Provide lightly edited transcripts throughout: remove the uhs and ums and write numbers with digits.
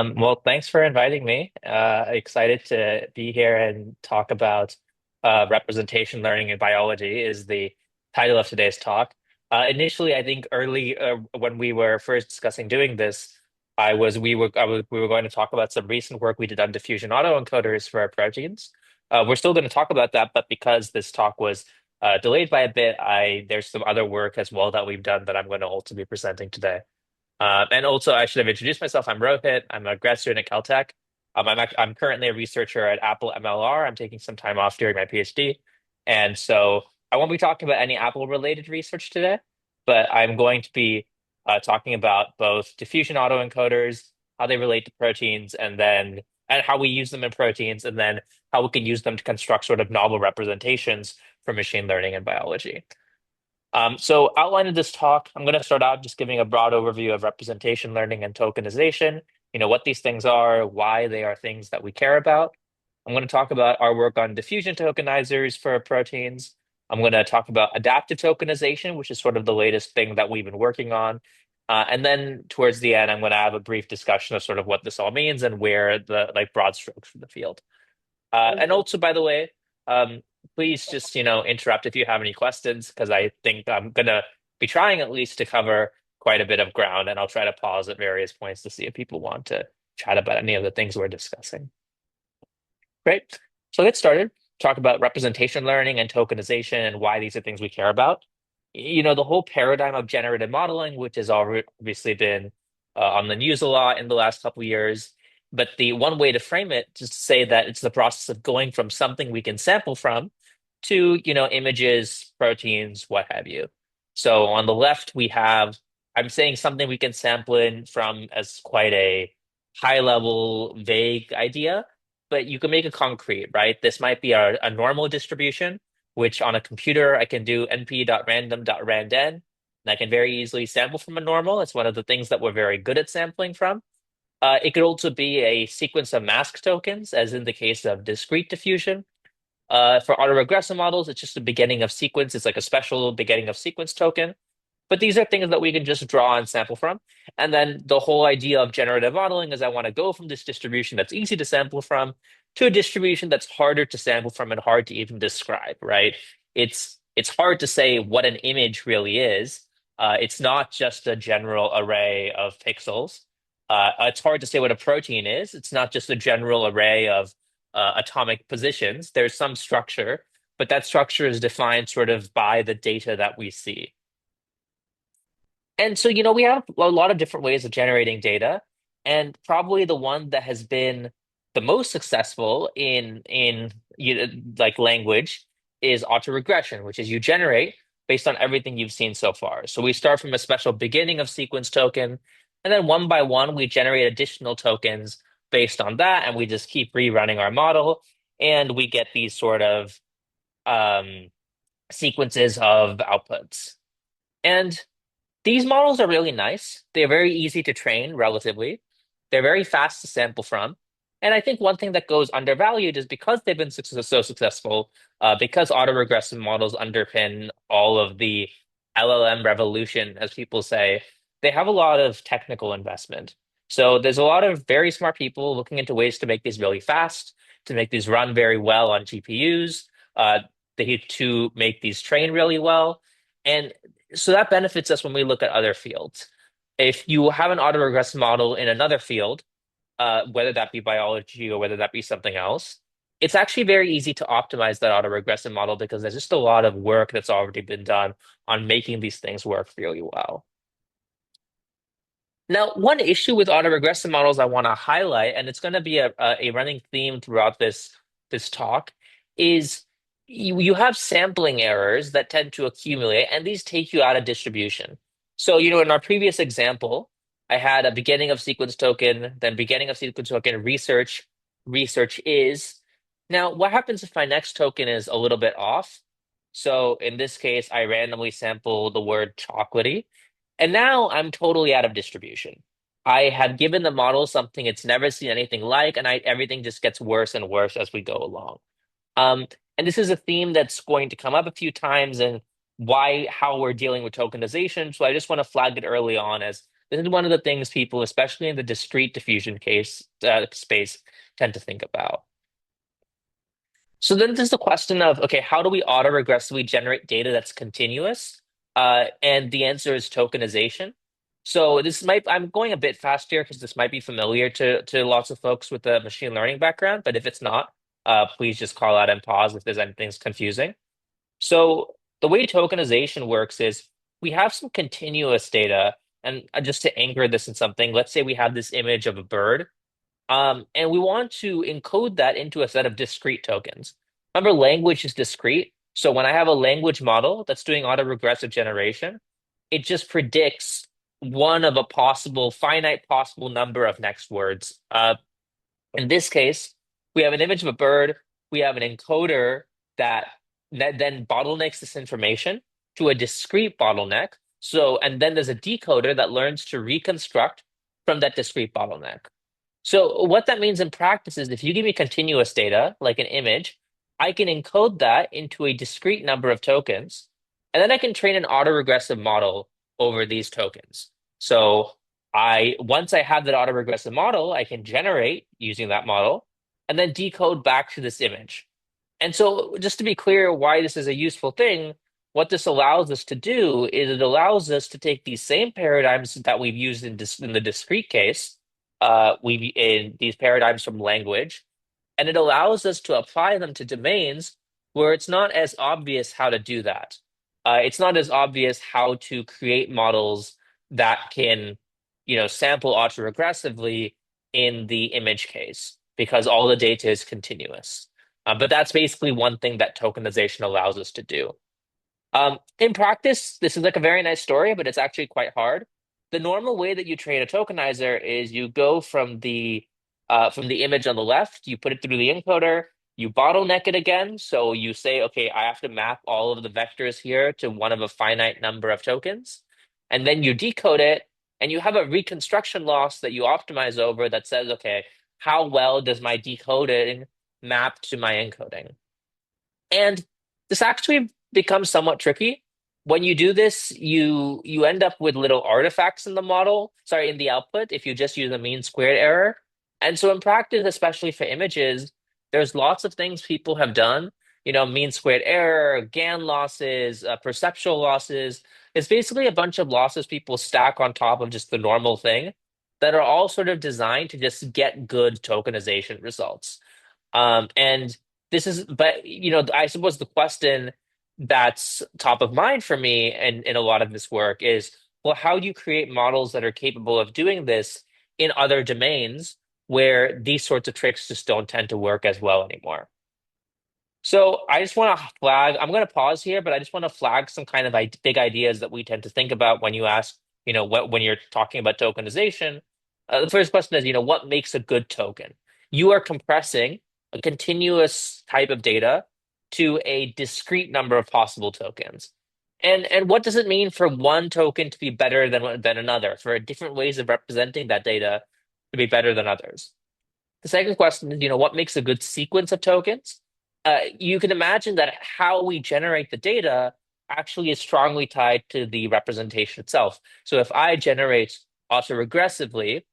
Well, thanks for inviting me. Excited to be here and talk about representation learning in biology is the title of today's talk. Initially, I think early when we were first discussing doing this, we were going to talk about some recent work we did on diffusion autoencoders for our proteins. We're still going to talk about that, but because this talk was delayed by a bit, I there's some other work as well that we've done that I'm going to also be presenting today. And also, I should have introduced myself. I'm Rohit. I'm a grad student at Caltech. I'm currently a researcher at Apple MLR. I'm taking some time off during my PhD. And so I won't be talking about any Apple related research today, but I'm going to be talking about both diffusion autoencoders, how they relate to proteins, and how we use them in proteins, and then how we can use them to construct sort of novel representations for machine learning and biology. So outlining this talk, I'm going to start out just giving a broad overview of representation learning and tokenization, what these things are, why they are things that we care about. I'm going to talk about our work on diffusion tokenizers for proteins. I'm going to talk about adaptive tokenization, which is sort of the latest thing that we've been working on. And then towards the end, I'm going to have a brief discussion of sort of what this all means and where the like broad strokes for the field. And also, by the way, please just, interrupt if you have any questions, because I think I'm gonna be trying at least to cover quite a bit of ground, and I'll try to pause at various points to see if people want to chat about any of the things we're discussing. Great. So let's get started. Talk about representation learning and tokenization and why these are things we care about. The whole paradigm of generative modeling, which has obviously been on the news a lot in the last couple of years. But the one way to frame it is to say that it's the process of going from something we can sample from to, images, proteins, what have you. So on the left, I'm saying something we can sample in from as quite a high level, vague idea, but you can make it concrete, right? This might be a normal distribution, which on a computer I can do np.random.randn, and I can very easily sample from a normal. It's one of the things that we're very good at sampling from. It could also be a sequence of mask tokens, as in the case of discrete diffusion. For autoregressive models, it's just the beginning of sequence. It's like a special beginning of sequence token. But these are things that we can just draw and sample from. And then the whole idea of generative modeling is I want to go from this distribution that's easy to sample from to a distribution that's harder to sample from and hard to even describe, right? It's hard to say what an image really is. It's not just a general array of pixels. It's hard to say what a protein is. It's not just a general array of atomic positions. There's some structure, but that structure is defined sort of by the data that we see. And so, we have a lot of different ways of generating data, and probably the one that has been the most successful in like language is autoregression, which is you generate based on everything you've seen so far. So we start from a special beginning of sequence token, and then one by one we generate additional tokens based on that, and we just keep rerunning our model, and we get these sort of um, sequences of outputs. And these models are really nice. They're very easy to train relatively. They're very fast to sample from. And I think one thing that goes undervalued is because they've been so successful, because autoregressive models underpin all of the LLM revolution, as people say, they have a lot of technical investment. So there's a lot of very smart people looking into ways to make these really fast, to make these run very well on GPUs, to make these train really well. And so that benefits us when we look at other fields. If you have an autoregressive model in another field, whether that be biology or whether that be something else, it's actually very easy to optimize that autoregressive model because there's just a lot of work that's already been done on making these things work really well. Now, one issue with autoregressive models I want to highlight, and it's going to be a running theme throughout this talk, is you have sampling errors that tend to accumulate, and these take you out of distribution. So, in our previous example, I had a beginning of sequence token, then beginning of sequence token, research is. Now, what happens if my next token is a little bit off? So in this case, I randomly sample the word chocolatey. And now I'm totally out of distribution. I have given the model something it's never seen anything like, and everything just gets worse and worse as we go along. Um, and this is a theme that's going to come up a few times and how we're dealing with tokenization. So I just want to flag it early on as This is one of the things people, especially in the discrete diffusion case space, tend to think about. So then there's the question of, okay, how do we autoregressively generate data that's continuous? And the answer is tokenization. So I'm going a bit fast here because this might be familiar to lots of folks with a machine learning background, but if it's not, please just call out and pause if there's anything confusing. So the way tokenization works is we have some continuous data, and just to anchor this in something, let's say we have this image of a bird. And we want to encode that into a set of discrete tokens. Remember, language is discrete. So when I have a language model that's doing autoregressive generation, it just predicts one of a possible, finite possible number of next words. In this case, we have an image of a bird. We have an encoder that, that then bottlenecks this information to a discrete bottleneck. So, and then there's a decoder that learns to reconstruct from that discrete bottleneck. So what that means in practice is if you give me continuous data, like an image, I can encode that into a discrete number of tokens, and then I can train an autoregressive model over these tokens. So once I have that autoregressive model, I can generate using that model and then decode back to this image. And so just to be clear why this is a useful thing, what this allows us to do is it allows us to take these same paradigms that we've used in the discrete case, we in these paradigms from language, and it allows us to apply them to domains where it's not as obvious how to do that. It's not as obvious how to create models that can, sample autoregressively in the image case because all the data is continuous. But that's basically one thing that tokenization allows us to do. In practice, this is like a very nice story, but it's actually quite hard. The normal way that you train a tokenizer is you go from the image on the left, you put it through the encoder, you bottleneck it again. So you say, okay, I have to map all of the vectors here to one of a finite number of tokens. And then you decode it, and you have a reconstruction loss that you optimize over that says, okay, how well does my decoding map to my encoding? And this actually becomes somewhat tricky. When you do this, you end up with little artifacts in the model, sorry, in the output, if you just use a mean squared error. And so in practice, especially for images, there's lots of things people have done, mean squared error, GAN losses, perceptual losses. It's basically a bunch of losses people stack on top of just the normal thing that are all sort of designed to just get good tokenization results. And but I suppose the question that's top of mind for me and in a lot of this work is, well, how do you create models that are capable of doing this in other domains where these sorts of tricks just don't tend to work as well anymore? So I just want to flag, I'm going to pause here, but I just want to flag some kind of big ideas that we tend to think about when you ask, when you're talking about tokenization. The first question is, what makes a good token? You are compressing a continuous type of data to a discrete number of possible tokens. And what does it mean for one token to be better than another, for different ways of representing that data to be better than others? The second question is, what makes a good sequence of tokens? You can imagine that how we generate the data actually is strongly tied to the representation itself. So if I generate autoregressively,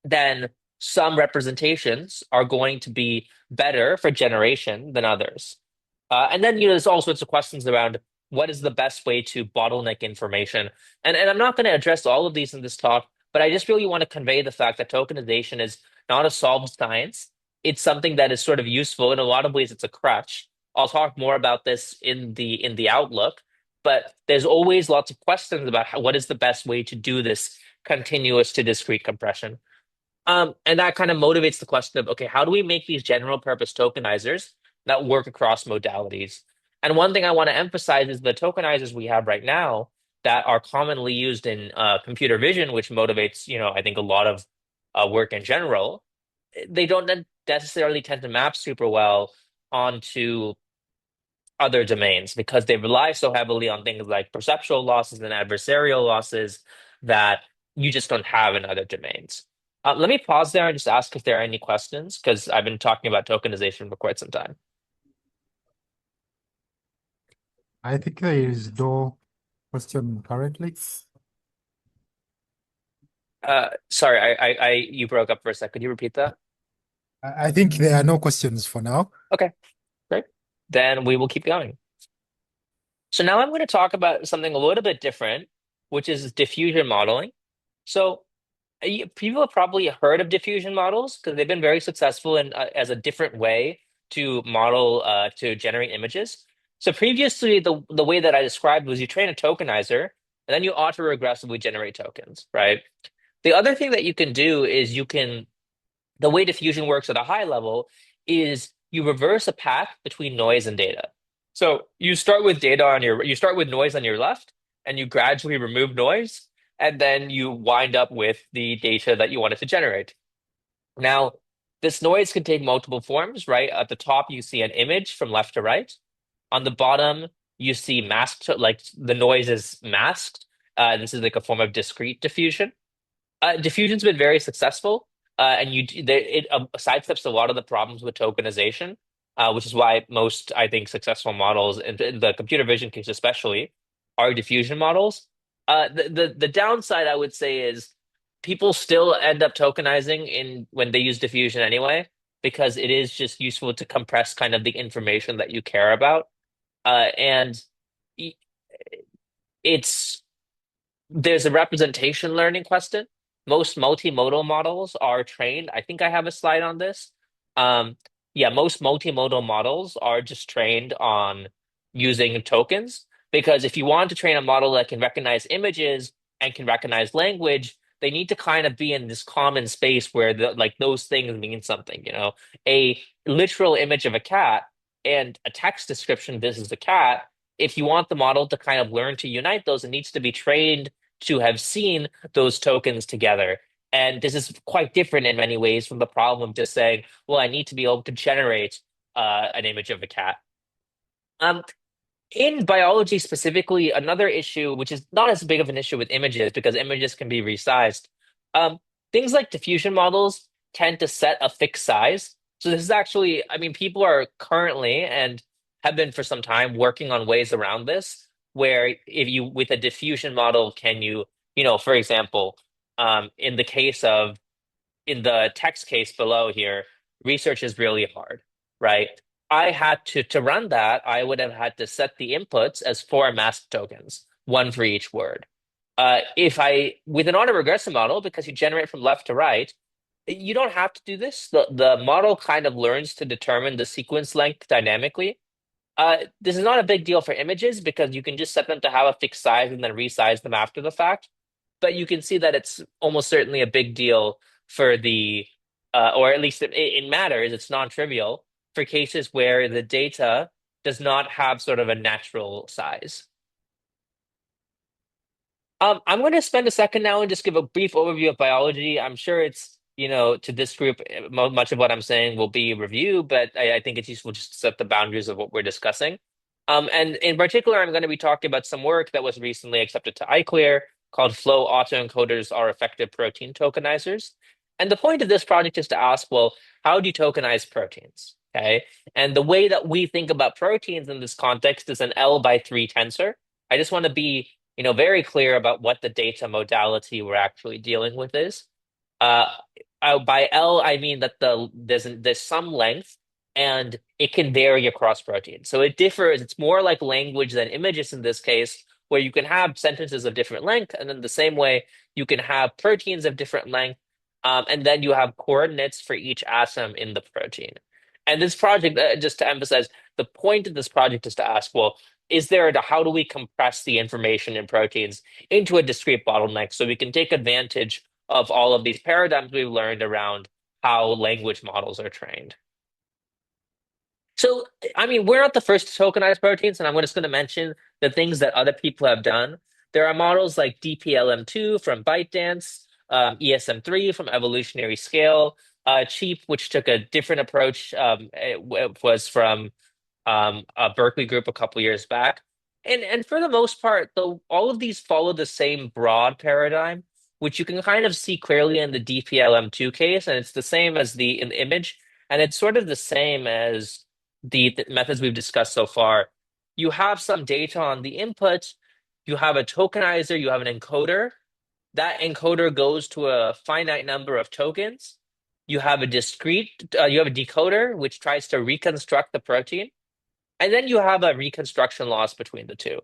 then some representations are going to be better for generation than others. And then, there's all sorts of questions around what is the best way to bottleneck information. And I'm not going to address all of these in this talk, but I just really want to convey the fact that tokenization is not a solved science. It's something that is sort of useful. In a lot of ways, it's a crutch. I'll talk more about this in the outlook, but there's always lots of questions about what is the best way to do this continuous to discrete compression. And that kind of motivates the question of, okay, how do we make these general purpose tokenizers that work across modalities? And one thing I want to emphasize is the tokenizers we have right now that are commonly used in computer vision, which motivates, I think a lot of work in general. They don't necessarily tend to map super well onto other domains because they rely so heavily on things like perceptual losses and adversarial losses that you just don't have in other domains. Let me pause there and just ask if there are any questions because I've been talking about tokenization for quite some time. I think there is no question currently. Sorry, you broke up for a second. Could you repeat that? I think there are no questions for now. Okay, great. Then we will keep going. So now I'm going to talk about something a little bit different, which is diffusion modeling. So people have probably heard of diffusion models because they've been very successful in as a different way to model to generate images. So previously, the way that I described was you train a tokenizer and then you auto-regressively generate tokens, right? The other thing that you can do is the way diffusion works at a high level is you reverse a path between noise and data. So you start with noise on your left, and you gradually remove noise, and then you wind up with the data that you wanted to generate. Now, this noise can take multiple forms, right? At the top, you see an image from left to right. On the bottom, you see masked, like the noise is masked. This is like a form of discrete diffusion. Diffusion's been very successful, and it sidesteps a lot of the problems with tokenization, which is why most, I think, successful models, in the computer vision case especially, are diffusion models. The downside, I would say, is people still end up tokenizing in when they use diffusion anyway, because it is just useful to compress kind of the information that you care about, and i- it's there's a representation learning question. Most multimodal models are trained. I think I have a slide on this. Um, yeah, most multimodal models are just trained on using tokens because if you want to train a model that can recognize images and can recognize language, they need to kind of be in this common space where like those things mean something, A literal image of a cat and a text description, this is a cat. If you want the model to kind of learn to unite those, it needs to be trained to have seen those tokens together. And this is quite different in many ways from the problem of just saying, well, I need to be able to generate an image of a cat. Um, in biology specifically, another issue, which is not as big of an issue with images because images can be resized, um, things like diffusion models tend to set a fixed size. So this is actually, I mean, people are currently and have been for some time working on ways around this, where if you, with a diffusion model, can you, for example, in the case of in the text case below here, research is really hard, right? I had to run that, I would have had to set the inputs as four mask tokens, one for each word. If I with an autoregressive model, because you generate from left to right, you don't have to do this. The model kind of learns to determine the sequence length dynamically. This is not a big deal for images because you can just set them to have a fixed size and then resize them after the fact. But you can see that it's almost certainly a big deal for or at least it matters, it's non-trivial for cases where the data does not have sort of a natural size. I'm going to spend a second now and just give a brief overview of biology. I'm sure to this group, much of what I'm saying will be review, but I think it's useful just to set the boundaries of what we're discussing. And in particular, I'm going to be talking about some work that was recently accepted to iClear called Flow Autoencoders are Effective Protein Tokenizers. And the point of this project is to ask, well, how do you tokenize proteins? Okay. And the way that we think about proteins in this context is an L by 3 tensor. I just want to be very clear about what the data modality we're actually dealing with is. Uh, by L, I mean that there's some length and it can vary across proteins. So it differs. It's more like language than images in this case, where you can have sentences of different length, and then the same way you can have proteins of different length, and then you have coordinates for each atom in the protein. And this project, just to emphasize, the point of this project is to ask, well, how do we compress the information in proteins into a discrete bottleneck so we can take advantage of all of these paradigms we've learned around how language models are trained? So, I mean, we're not the first to tokenize proteins, and I'm just going to mention the things that other people have done. There are models like DPLM2 from ByteDance, ESM3 from Evolutionary Scale, Cheap, which took a different approach. It was from a Berkeley group a couple years back. And for the most part, though, all of these follow the same broad paradigm, which you can kind of see clearly in the DPLM2 case, and it's the same as in the image, and it's sort of the same as the methods we've discussed so far. You have some data on the input, you have a tokenizer, you have an encoder, that encoder goes to a finite number of tokens. You have a you have a decoder which tries to reconstruct the protein, and then you have a reconstruction loss between the two.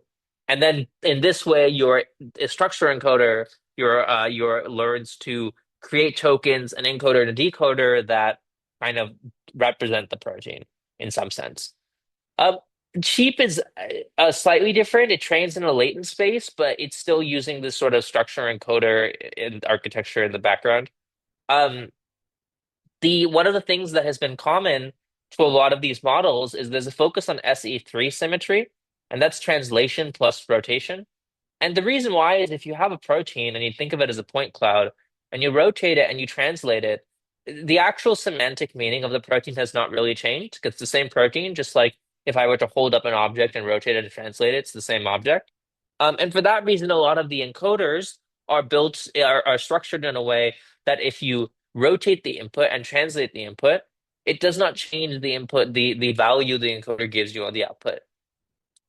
And then in this way, your structure encoder your learns to create tokens, an encoder and a decoder that kind of represent the protein in some sense. Um, Cheap is slightly different. It trains in a latent space, but it's still using this sort of structure encoder and architecture in the background. Um, the One of the things that has been common to a lot of these models is there's a focus on SE3 symmetry, and that's translation plus rotation. And the reason why is if you have a protein and you think of it as a point cloud and you rotate it and you translate it, the actual semantic meaning of the protein has not really changed. It's the same protein, just like if I were to hold up an object and rotate it and translate it, it's the same object. And for that reason, a lot of the encoders are structured in a way that if you rotate the input and translate the input, it does not change the input, the value the encoder gives you on the output.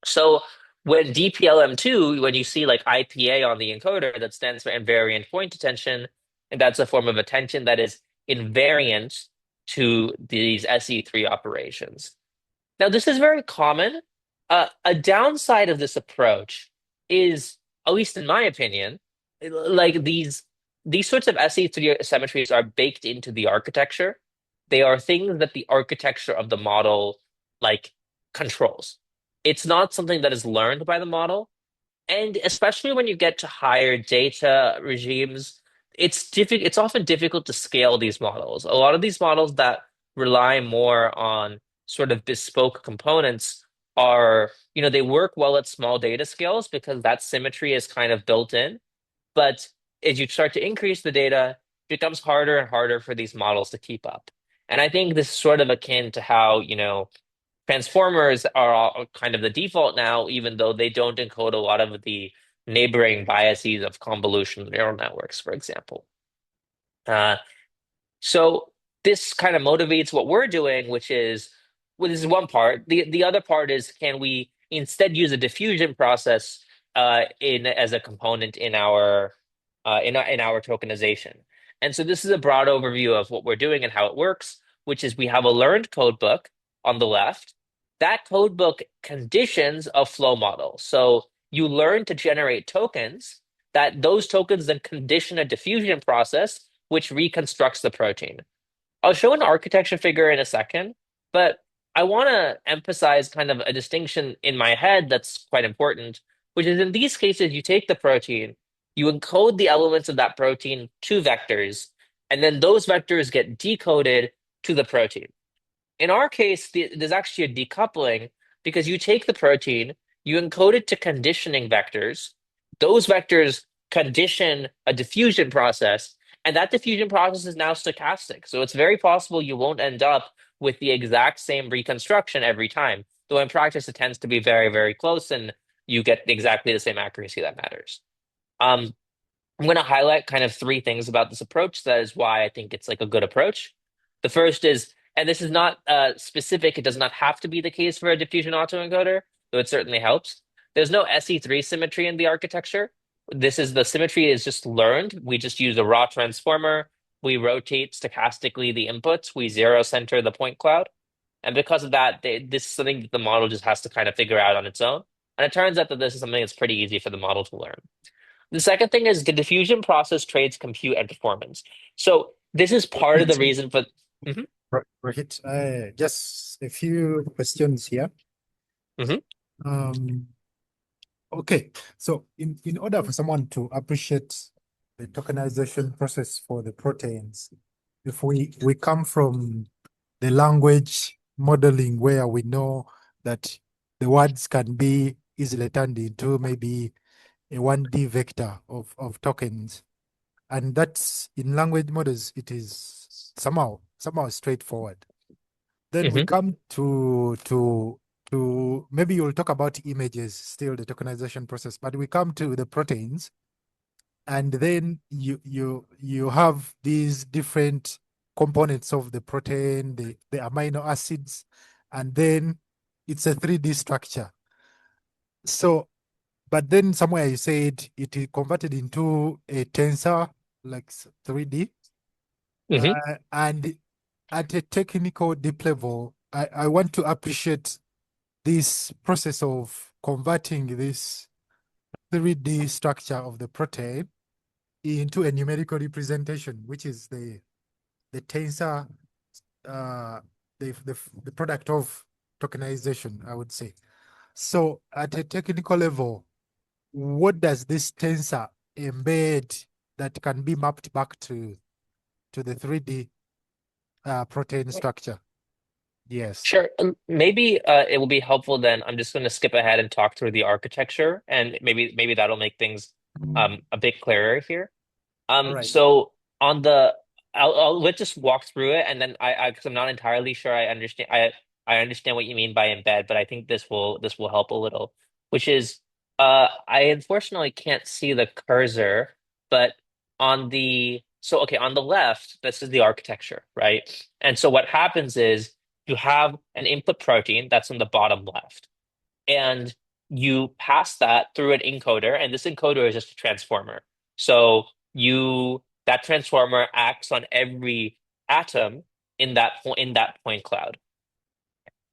So when DPLM2, when you see like IPA on the encoder, that stands for invariant point attention, and that's a form of attention that is invariant to these SE3 operations. Now, this is very common. A downside of this approach is, at least in my opinion, like these sorts of SE3 symmetries are baked into the architecture. They are things that the architecture of the model like controls. It's not something that is learned by the model. And especially when you get to higher data regimes, it's often difficult to scale these models. A lot of these models that rely more on sort of bespoke components are, they work well at small data scales because that symmetry is kind of built in. But as you start to increase the data, it becomes harder and harder for these models to keep up. And I think this is sort of akin to how, transformers are all kind of the default now, even though they don't encode a lot of the neighboring biases of convolutional neural networks, for example. Uh, so this kind of motivates what we're doing, which is, well, this is one part. The other part is, can we instead use a diffusion process in as a component in our tokenization? And so this is a broad overview of what we're doing and how it works, which is we have a learned code book on the left. That code book conditions a flow model. So you learn to generate tokens, that those tokens then condition a diffusion process which reconstructs the protein. I'll show an architecture figure in a second, but I want to emphasize kind of a distinction in my head that's quite important, which is in these cases, you take the protein, you encode the elements of that protein to vectors, and then those vectors get decoded to the protein. In our case, there's actually a decoupling because you take the protein, you encode it to conditioning vectors. Those vectors condition a diffusion process, and that diffusion process is now stochastic. So it's very possible you won't end up with the exact same reconstruction every time. Though in practice, it tends to be very, very close, and you get exactly the same accuracy that matters. Um, I'm going to highlight kind of three things about this approach. That is why I think it's like a good approach. The first is, and this is not specific, it does not have to be the case for a diffusion autoencoder, though it certainly helps. There's no SE3 symmetry in the architecture. The symmetry is just learned. We just use a raw transformer. We rotate stochastically the inputs. We zero center the point cloud. And because of that, this is something that the model just has to kind of figure out on its own. And it turns out that this is something that's pretty easy for the model to learn. The second thing is the diffusion process trades compute and performance. So this is part of the reason for. Mhm, Rohit, just a few questions here. mhm, Um, okay, so in order for someone to appreciate the tokenization process for the proteins, if we come from the language modeling where we know that the words can be easily turned into maybe a 1D vector of tokens, and that's in language models, it is somehow straightforward. Then we mhm, come to maybe you'll talk about images, still the tokenization process, but we come to the proteins, and then you have these different components of the protein, the amino acids, and then it's a 3D structure. So but then somewhere you said it is converted into a tensor, like 3D. Hmm. And at a technical deep level, I want to appreciate this process of converting this 3D structure of the protein into a numerical representation, which is the tensor, uh, the product of tokenization, I would say. So at a technical level, what does this tensor embed that can be mapped back to the 3D protein structure? Yes. Sure. Maybe it will be helpful then. I'm just going to skip ahead and talk through the architecture, and maybe that'll make things a bit clearer here. All right. So on the, let's just walk through it, and then because I'm not entirely sure I understand what you mean by embed, but I think this will help a little, which is, I unfortunately can't see the cursor, but okay, on the left, this is the architecture, right? And so what happens is you have an input protein that's in the bottom left, and you pass that through an encoder, and this encoder is just a transformer. So that transformer acts on every atom in that point cloud.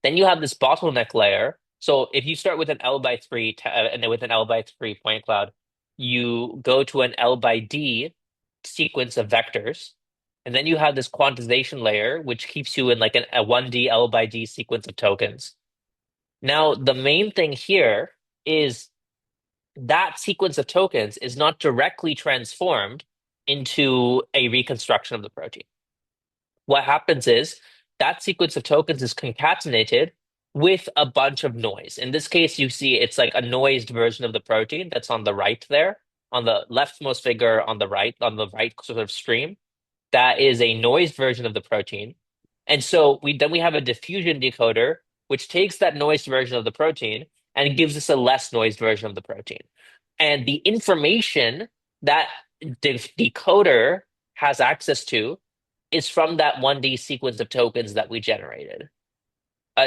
Then you have this bottleneck layer. So if you start with an L by three and then with an L by three point cloud, you go to an L by D sequence of vectors. And then you have this quantization layer, which keeps you in like a 1D L by D sequence of tokens. Now, the main thing here is that sequence of tokens is not directly transformed into a reconstruction of the protein. What happens is that sequence of tokens is concatenated with a bunch of noise. In this case, you see it's like a noised version of the protein that's on the right there, on the leftmost figure on the right sort of stream. That is a noised version of the protein. And so we have a diffusion decoder, which takes that noised version of the protein and gives us a less noised version of the protein. And the information that decoder has access to is from that 1D sequence of tokens that we generated.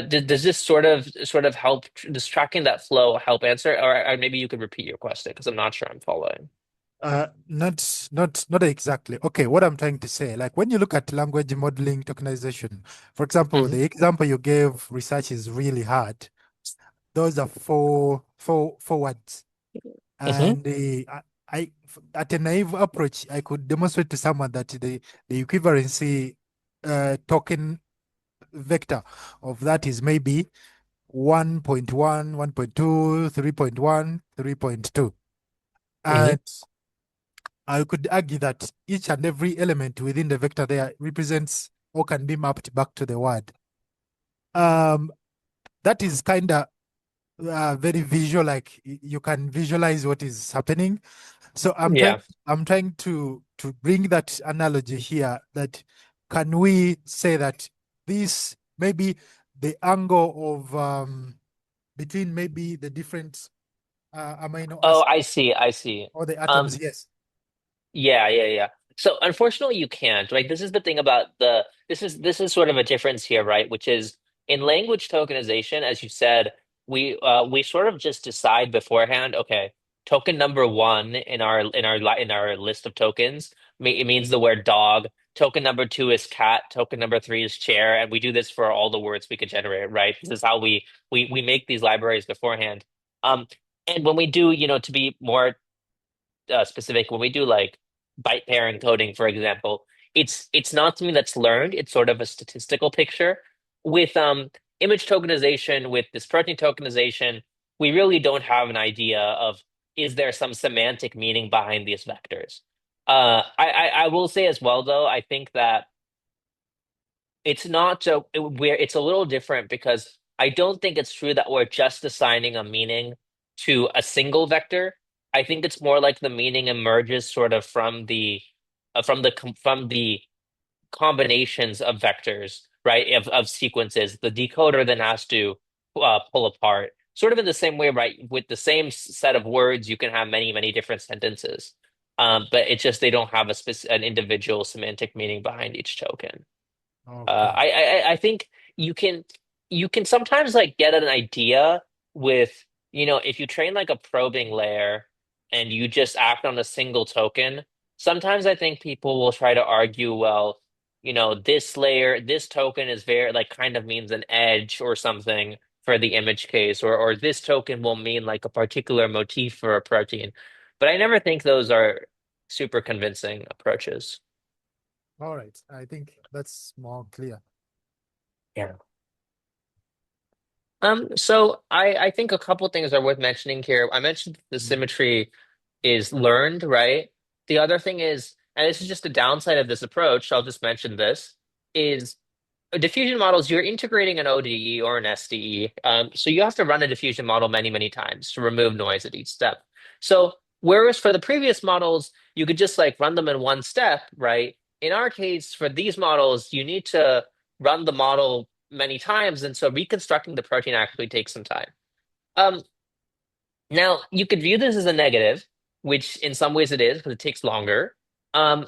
Does this sort of help? Does tracking that flow help answer, or maybe you could repeat your question because I'm not sure I'm following. Not exactly. Okay, what I'm trying to say, like when you look at language modeling tokenization, for example, Hmm. the example you gave, research is really hard. Those are four words. Hmm. And at a naive approach, I could demonstrate to someone that the equivalency token vector of that is maybe 1.1, 1.2, 3.1, 3.2. Hmm. And I could argue that each and every element within the vector there represents or can be mapped back to the word. Um, that is kind of very visual, like you can visualize what is happening. So Yeah. I'm trying to bring that analogy here that can we say that this maybe the angle of between maybe the different amino Oh, acids I see. I see. or the Um, atoms, yes. Yeah, yeah, yeah. So unfortunately you can't, right? This is the thing about this is sort of a difference here, right? Which is in language tokenization, as you said, we sort of just decide beforehand, okay, token number one in our list of tokens, it means the word dog. Token number two is cat, token number three is chair, and we do this for all the words we could generate, right? This is how we make these libraries beforehand. Um, and when we do, to be more specific, when we do like byte pair encoding, for example, it's not something that's learned. It's sort of a statistical picture. With image tokenization, with this protein tokenization, we really don't have an idea of is there some semantic meaning behind these vectors. I will say as well, though, I think that it's not so where it's a little different because I don't think it's true that we're just assigning a meaning to a single vector. I think it's more like the meaning emerges sort of from the combinations of vectors, right? Of sequences. The decoder then has to pull apart, sort of in the same way, right? With the same set of words, you can have many different sentences, but it's just they don't have an individual semantic meaning behind each token. Okay. I think you can you can sometimes like get an idea with. if you train like a probing layer and you just act on a single token, sometimes I think people will try to argue, well, this layer, this token is very like kind of means an edge or something for the image case, or this token will mean like a particular motif for a protein. But I never think those are super convincing approaches. All right, I think that's more clear. Yeah. So I think a couple things are worth mentioning here. I mentioned the Mm. symmetry is learned, right? The other thing is, and this is just a downside of this approach, I'll just mention this, is diffusion models, you're integrating an ODE or an SDE. So you have to run a diffusion model many, many times to remove noise at each step. So whereas for the previous models, you could just like run them in one step, right? In our case, for these models, you need to run the model many times, and so reconstructing the protein actually takes some time. Um, Now, you could view this as a negative, which in some ways it is because it takes longer.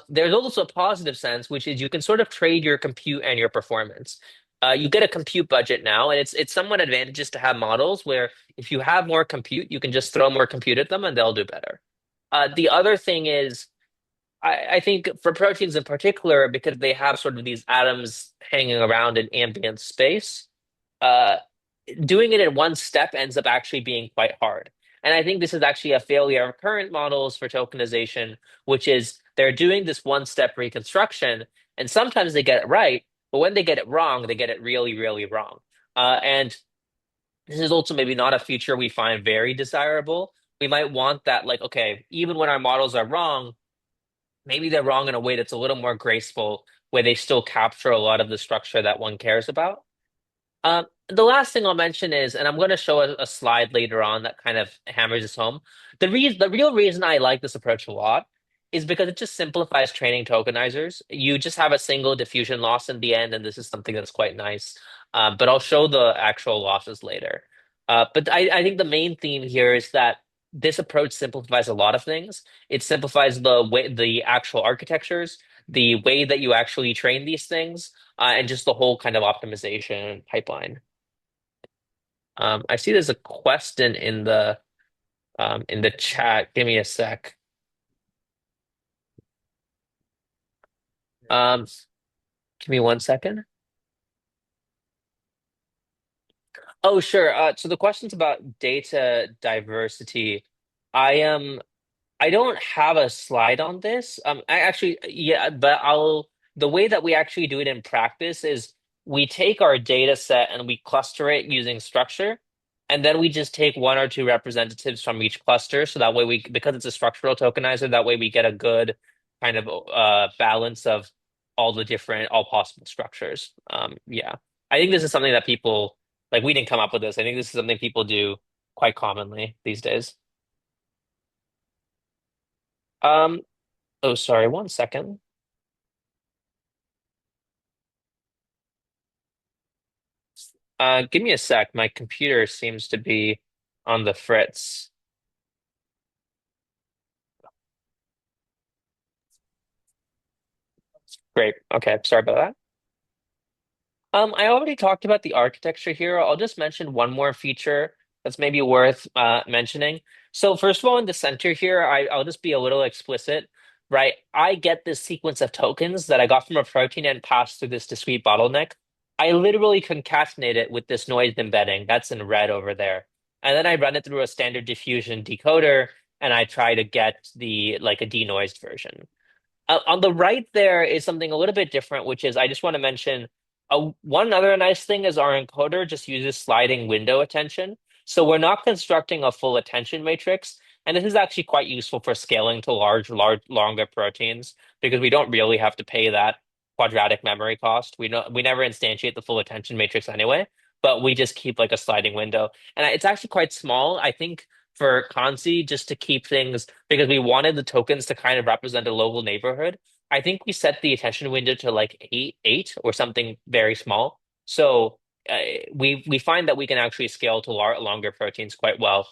There's also a positive sense, which is you can sort of trade your compute and your performance. You get a compute budget now, and it's somewhat advantageous to have models where if you have more compute, you can just throw more compute at them and they'll do better. The other thing is, I think for proteins in particular, because they have sort of these atoms hanging around in ambient space, uh, doing it in one step ends up actually being quite hard. And I think this is actually a failure of current models for tokenization, which is they're doing this one step reconstruction, and sometimes they get it right, but when they get it wrong, they get it really, really wrong. And this is also maybe not a feature we find very desirable. We might want that, like, okay, even when our models are wrong, maybe they're wrong in a way that's a little more graceful, where they still capture a lot of the structure that one cares about. The last thing I'll mention is, and I'm going to show a slide later on that kind of hammers this home. The real reason I like this approach a lot is because it just simplifies training tokenizers. You just have a single diffusion loss in the end, and this is something that's quite nice. But I'll show the actual losses later. But I think the main theme here is that this approach simplifies a lot of things. It simplifies the actual architectures, the way that you actually train these things, and just the whole kind of optimization pipeline. I see there's a question in the chat. Give me a sec. Um, Give me 1 second. Oh, sure. So the question's about data diversity. I am. I don't have a slide on this. I actually, yeah, but the way that we actually do it in practice is we take our data set and we cluster it using structure. And then we just take one or two representatives from each cluster. So that way because it's a structural tokenizer, that way we get a good kind of balance of all possible structures. Yeah. I think this is something that people, like we didn't come up with this. I think this is something people do quite commonly these days. Um, Oh, sorry, 1 second. Give me a sec. My computer seems to be on the fritz. Great. Okay, sorry about that. I already talked about the architecture here. I'll just mention one more feature that's maybe worth mentioning. So first of all, in the center here, I'll just be a little explicit, right? I get this sequence of tokens that I got from a protein and passed through this discrete bottleneck. I literally concatenate it with this noise embedding. That's in red over there. And then I run it through a standard diffusion decoder and I try to get the like a denoised version. On the right there is something a little bit different, which is I just want to mention one other nice thing is our encoder just uses sliding window attention. So we're not constructing a full attention matrix. And this is actually quite useful for scaling to longer proteins because we don't really have to pay that quadratic memory cost. We never instantiate the full attention matrix anyway, but we just keep like a sliding window. And it's actually quite small. I think for Consi, just to keep things because we wanted the tokens to kind of represent a local neighborhood. I think we set the attention window to like eight or something very small. So uh, we find that we can actually scale to longer proteins quite well.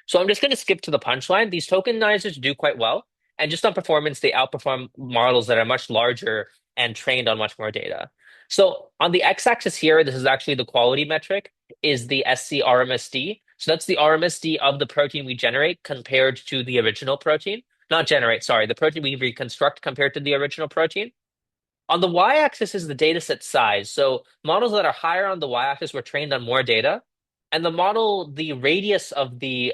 So I'm just going to skip to the punchline. These tokenizers do quite well, and just on performance, they outperform models that are much larger and trained on much more data. So on the x-axis here, this is actually the quality metric. is the SC-RMSD. So that's the RMSD of the protein we generate compared to the original protein. Not generate, sorry, the protein we reconstruct compared to the original protein. On the y-axis is the dataset size. So models that are higher on the y-axis were trained on more data, and the radius of the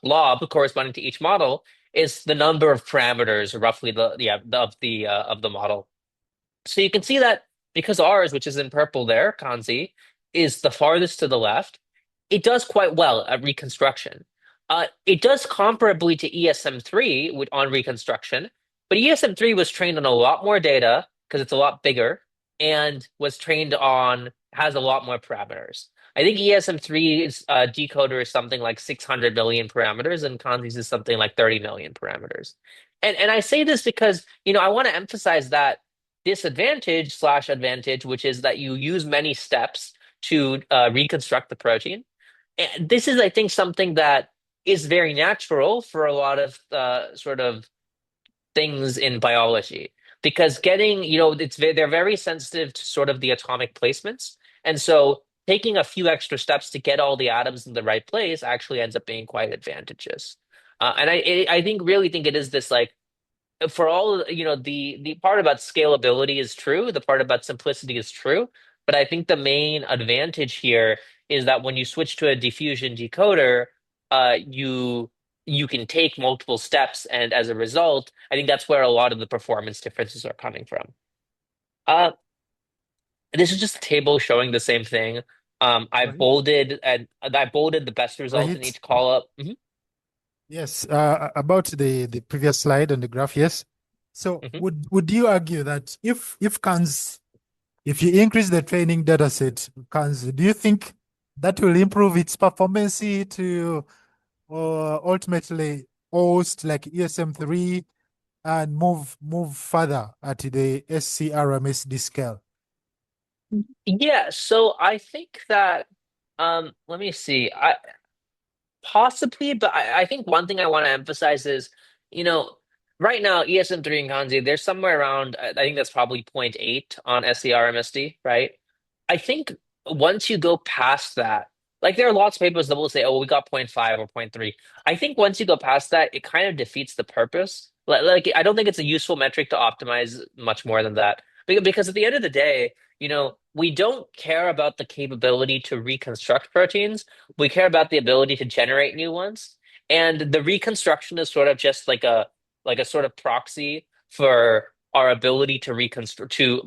blob corresponding to each model is the number of parameters, roughly of the model. So you can see that because ours, which is in purple there, Kanzi, is the farthest to the left, it does quite well at reconstruction. It does comparably to ESM3 on reconstruction, but ESM3 was trained on a lot more data because it's a lot bigger and has a lot more parameters. I think ESM3's decoder is something like 600 million parameters, and Kanzi's is something like 30 million parameters. And I say this because, I want to emphasize that disadvantage slash advantage, which is that you use many steps to reconstruct the protein. And this is, I think, something that is very natural for a lot of sort of things in biology because they're very sensitive to sort of the atomic placements. And so taking a few extra steps to get all the atoms in the right place actually ends up being quite advantageous. And I really think it is this like for all the part about scalability is true, the part about simplicity is true, but I think the main advantage here is that when you switch to a diffusion decoder, you can take multiple steps, and as a result, I think that's where a lot of the performance differences are coming from. Uh, this is just a table showing the same thing. Right. I bolded the best result in Rohit, each column. yes, about the previous slide on the graph, yes. So Mhm. would you argue that if you increase the training data set, do you think that will improve its performance to ultimately host like ESM3 and move further at the SCRMSD scale? Yeah, so I think that let me see. Possibly, but I think one thing I want to emphasize is, you know, right now ESM3 and Kanzi, there's somewhere around I think that's probably zero point 0.8 on SCRMSD, right? I think once you go past that, like there are lots of papers that will say, oh, we got zero point 0.5 or zero point 0.3. I think once you go past that, it kind of defeats the purpose. I don't think it's a useful metric to optimize much more than that. Because at the end of the day, we don't care about the capability to reconstruct proteins. We care about the ability to generate new ones. And the reconstruction is sort of just like a sort of proxy for our ability to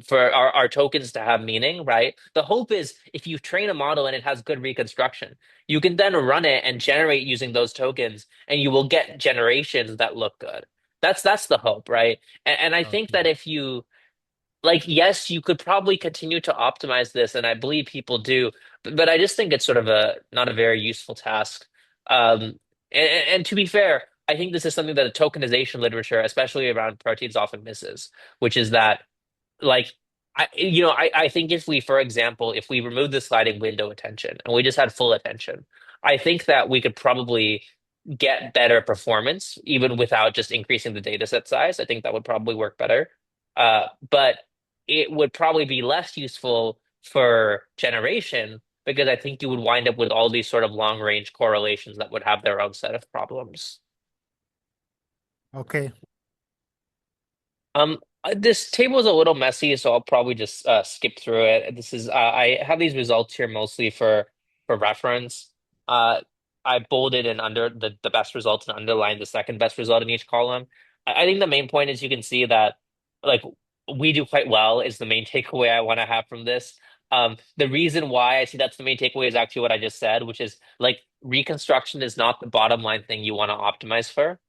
for our tokens to have meaning, right? The hope is if you train a model and it has good reconstruction, you can then run it and generate using those tokens, and you will get generations that look good. That's the hope, right? And I think Okay. that if you like, yes, you could probably continue to optimize this, and I believe people do, but I just think it's sort of a not a very useful task. And to be fair, I think this is something that the tokenization literature, especially around proteins, often misses, which is that like I think if we, for example, if we remove the sliding window attention and we just had full attention, I think that we could probably get better performance even without just increasing the data set size. I think that would probably work better. But it would probably be less useful for generation because I think you would wind up with all these sort of long range correlations that would have their own set of problems. Okay. This table is a little messy, so I'll probably just skip through it. I have these results here mostly for reference. Uh, I bolded and under the best results and underlined the second best result in each column. I think the main point is you can see that like we do quite well is the main takeaway I want to have from this. The reason why I see that's the main takeaway is actually what I just said, which is like reconstruction is not the bottom line thing you want to optimize for.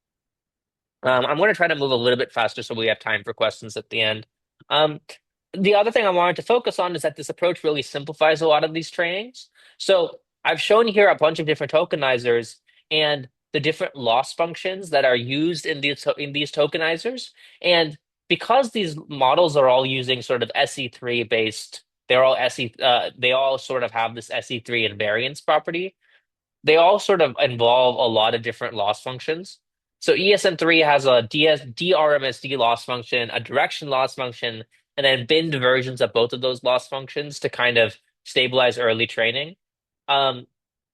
I'm going to try to move a little bit faster so we have time for questions at the end. Um, the other thing I wanted to focus on is that this approach really simplifies a lot of these trainings. So I've shown here a bunch of different tokenizers and the different loss functions that are used in these tokenizers. And because these models are all using sort of SE3 based, they all sort of have this SE3 invariance property. They all sort of involve a lot of different loss functions. So ESM3 has a DRMSD loss function, a direction loss function, and then binned versions of both of those loss functions to kind of stabilize early training. Um,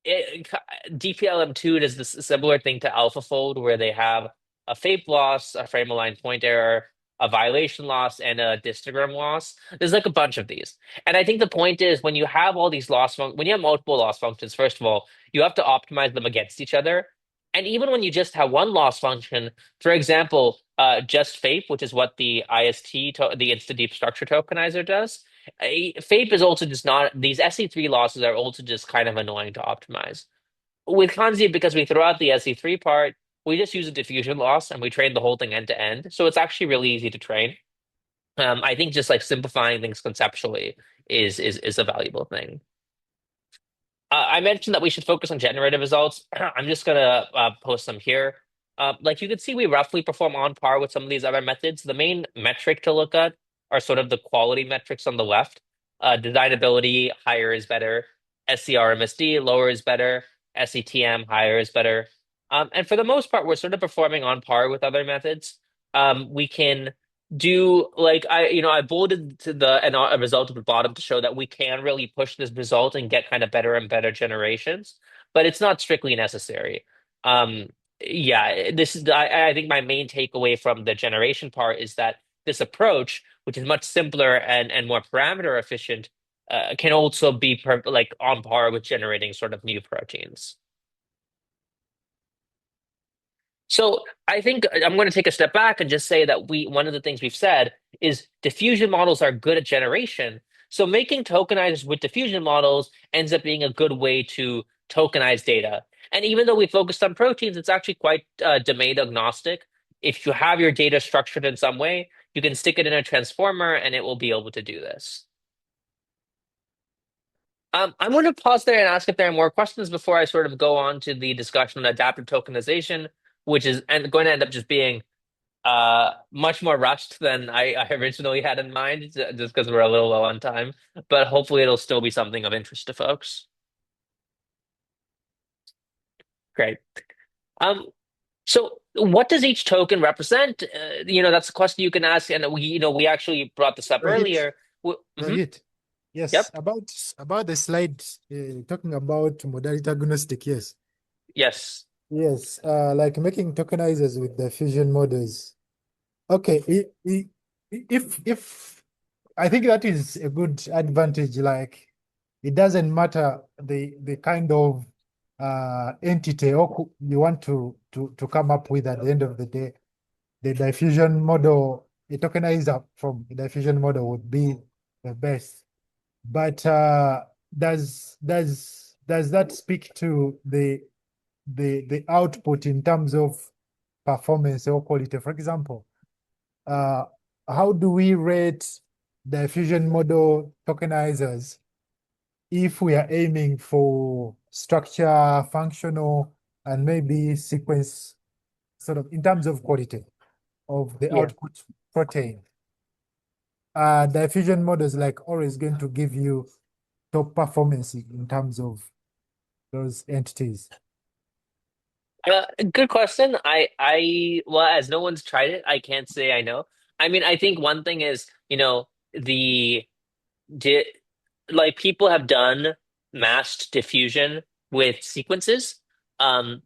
DPLM2 does this similar thing to AlphaFold, where they have a FAPE loss, a frame aligned point error, a violation loss, and a distogram loss. There's like a bunch of these. And I think the point is when you have all these when you have multiple loss functions, first of all, you have to optimize them against each other. And even when you just have one loss function, for example, just FAPE, which is what the the Instant Deep Structure Tokenizer does, FAPE is also just not, these SE3 losses are also just kind of annoying to optimize. With Kanzi, because we throw out the SE3 part, we just use a diffusion loss and we train the whole thing end to end. So it's actually really easy to train. I think just like simplifying things conceptually is a valuable thing. I mentioned that we should focus on generated results. I'm just gonna post them here. Like you can see, we roughly perform on par with some of these other methods. The main metric to look at are sort of the quality metrics on the left. Designability, higher is better. SCRMSD, lower is better. SETM, higher is better. And for the most part, we're sort of performing on par with other methods. We can do like I bolded to a result at the bottom to show that we can really push this result and get kind of better and better generations, but it's not strictly necessary. Um, yeah, this is I think my main takeaway from the generation part is that this approach, which is much simpler and more parameter efficient, can also be like on par with generating sort of new proteins. So I think I'm going to take a step back and just say that one of the things we've said is diffusion models are good at generation. So making tokenizers with diffusion models ends up being a good way to tokenize data. And even though we focused on proteins, it's actually quite domain agnostic. If you have your data structured in some way, you can stick it in a transformer and it will be able to do this. I'm going to pause there and ask if there are more questions before I sort of go on to the discussion on adaptive tokenization, which is going to end up just being much more rushed than I originally had in mind, just because we're a little low on time. But hopefully, it'll still be something of interest to folks. Great. Um, so what does each token represent? That's a question you can ask, and we actually brought this up Rohit, earlier. Mhm. Rohit. Yes, Yep. about the slide talking about modality agnostic. Yes, Yes. yes. Like making tokenizers with the fusion models. Okay, if I think that is a good advantage. Like it doesn't matter the kind of entity or you want to come up with at the end of the day. The diffusion model, a tokenizer from the diffusion model would be the best. But does that speak to the output in terms of performance or quality? For example, uh, how do we rate the fusion model tokenizers if we are aiming for structure, functional, and maybe sequence, sort of in terms of quality of the Yeah. output protein? The fusion model is like always going to give you top performance in terms of those entities. Good question. Well, as no one's tried it, I can't say I know. I mean, I think one thing is, the di like people have done masked diffusion with sequences. Um,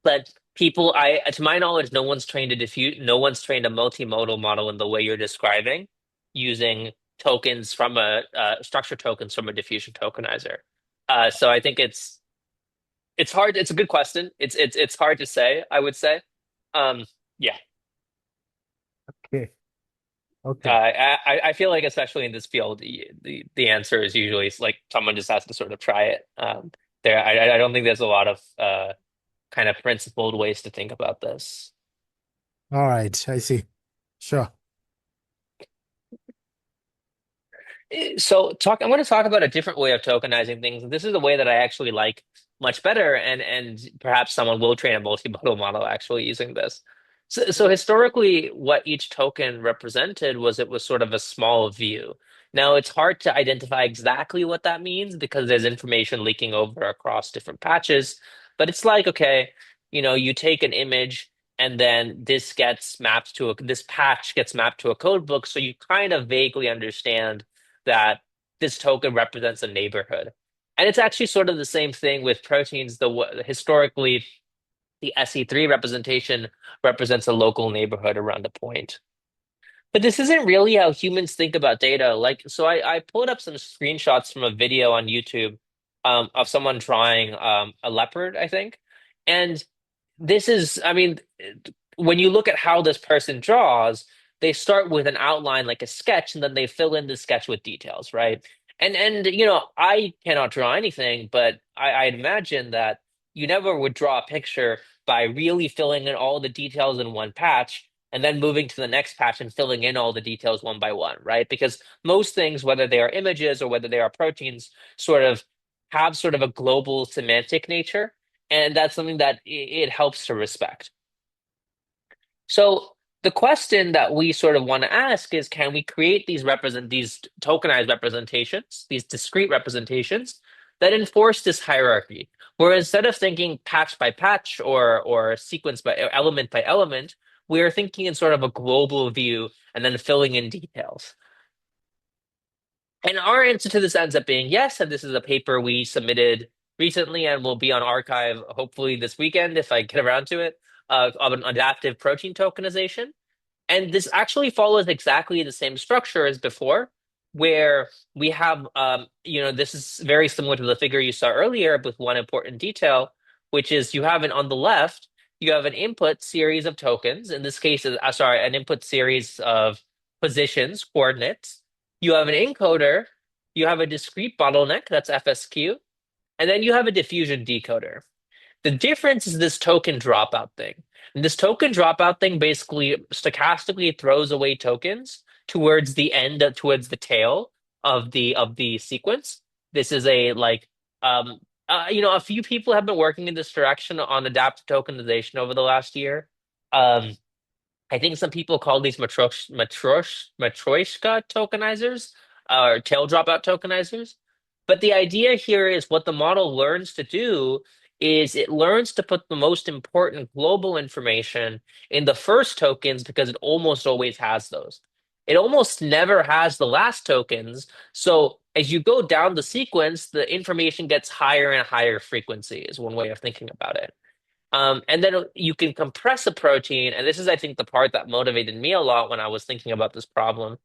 but to my knowledge, no one's trained a multimodal model in the way you're describing using structure tokens from a diffusion tokenizer. So I think it's hard. It's a good question. It's hard to say, I would say. Um, yeah. Okay. Okay. I feel like especially in this field, the answer is usually like someone just has to sort of try it. I don't think there's a lot of kind of principled ways to think about this. All right. I see. Sure. I want to talk about a different way of tokenizing things. This is a way that I actually like much better, and perhaps someone will train a multimodal model actually using this. So historically, what each token represented was it was sort of a small view. Now it's hard to identify exactly what that means because there's information leaking over across different patches. But it's like, okay, you take an image and then this patch gets mapped to a code book, so you kind of vaguely understand that this token represents a neighborhood. And it's actually sort of the same thing with proteins. Historically, the SE3 representation represents a local neighborhood around a point. But this isn't really how humans think about data. Like, so I pulled up some screenshots from a video on YouTube of someone drawing a leopard, I think. And this is, I mean, when you look at how this person draws, they start with an outline like a sketch, and then they fill in the sketch with details, right? And I cannot draw anything, but I'd imagine that you never would draw a picture by really filling in all the details in one patch and then moving to the next patch and filling in all the details one by one, right? Because most things, whether they are images or whether they are proteins, sort of have sort of a global semantic nature, and that's something that it helps to respect. So the question that we sort of want to ask is, can we create these tokenized representations, these discrete representations that enforce this hierarchy, where instead of thinking patch by patch or sequence by element, we are thinking in sort of a global view and then filling in details. And our answer to this ends up being yes, and this is a paper we submitted recently and will be on archive hopefully this weekend if I get around to it, of an adaptive protein tokenization. And this actually follows exactly the same structure as before, where we have, this is very similar to the figure you saw earlier with one important detail, which is you have on the left, you have an input series of tokens. In this case, an input series of positions, coordinates. You have an encoder, you have a discrete bottleneck, that's FSQ, and then you have a diffusion decoder. The difference is this token dropout thing. And this token dropout thing basically stochastically throws away tokens towards the end, towards the tail of the sequence. This is um a few people have been working in this direction on adaptive tokenization over the last year. Um, I think some people call these matryoshka tokenizers or tail dropout tokenizers. But the idea here is what the model learns to do is it learns to put the most important global information in the first tokens because it almost always has those. It almost never has the last tokens. So as you go down the sequence, the information gets higher and higher frequency is one way of thinking about it. And then you can compress a protein, and this is, I think, the part that motivated me a lot when I was thinking about this problem.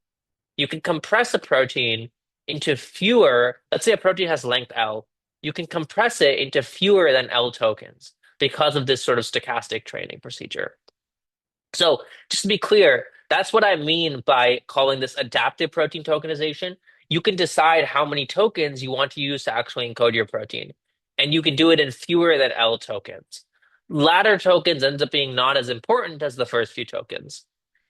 You can compress a protein into fewer, let's say a protein has length L, you can compress it into fewer than L tokens because of this sort of stochastic training procedure. So just to be clear, that's what I mean by calling this adaptive protein tokenization. You can decide how many tokens you want to use to actually encode your protein, and you can do it in fewer than L tokens. Latter tokens ends up being not as important as the first few tokens.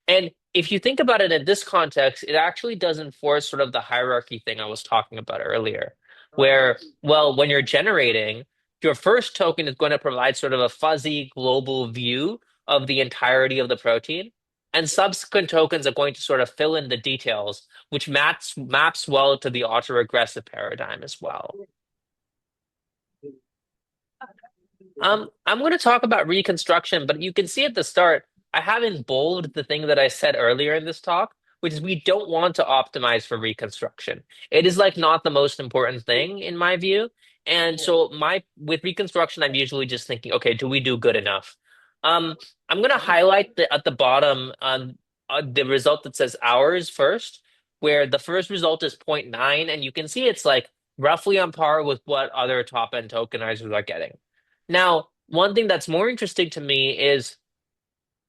And if you think about it in this context, it actually does enforce sort of the hierarchy thing I was talking about earlier, where, well, when you're generating, your first token is going to provide sort of a fuzzy global view of the entirety of the protein. And subsequent tokens are going to sort of fill in the details, which maps well to the autoregressive paradigm as well. I'm going to talk about reconstruction, but you can see at the start, I have in bold the thing that I said earlier in this talk, which is we don't want to optimize for reconstruction. It is like not the most important thing in my view. And so my with reconstruction, I'm usually just thinking, okay, do we do good enough? Um, I'm going to highlight at the bottom the result that says hours first, where the first result is zero point 0.9, and you can see it's like roughly on par with what other top-end tokenizers are getting. Now, one thing that's more interesting to me is